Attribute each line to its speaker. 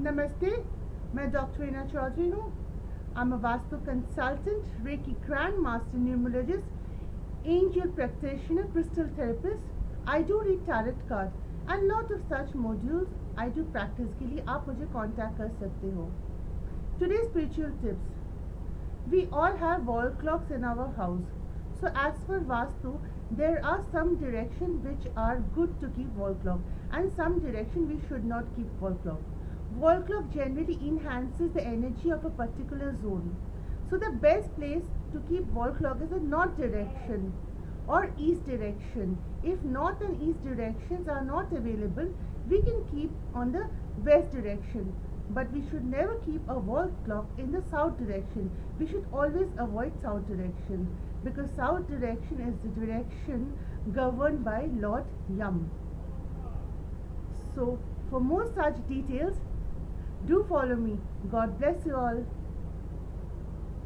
Speaker 1: नमस्ते, मैं डॉक्टर रीना चौधरी हूँ. I'm a Vastu consultant, Reiki Grand Master Numerologist, Angel Practitioner, Crystal Therapist. I do read tarot card and lot of such modules I do practice के लिए आप मुझे contact कर सकते हो. Today's spiritual tips. We all have wall clocks in our house. So as for Vastu, there are some direction which are good to keep wall clock and some direction we should not keep wall clock. Wall clock generally enhances the energy of a particular zone. So the best place to keep wall clock is the north direction or east direction. If north and east directions are not available, we can keep on the west direction. But we should never keep a wall clock in the south direction. We should always avoid south direction because south direction is the direction governed by Lord Yam. So for more such details, do follow me. God bless you all.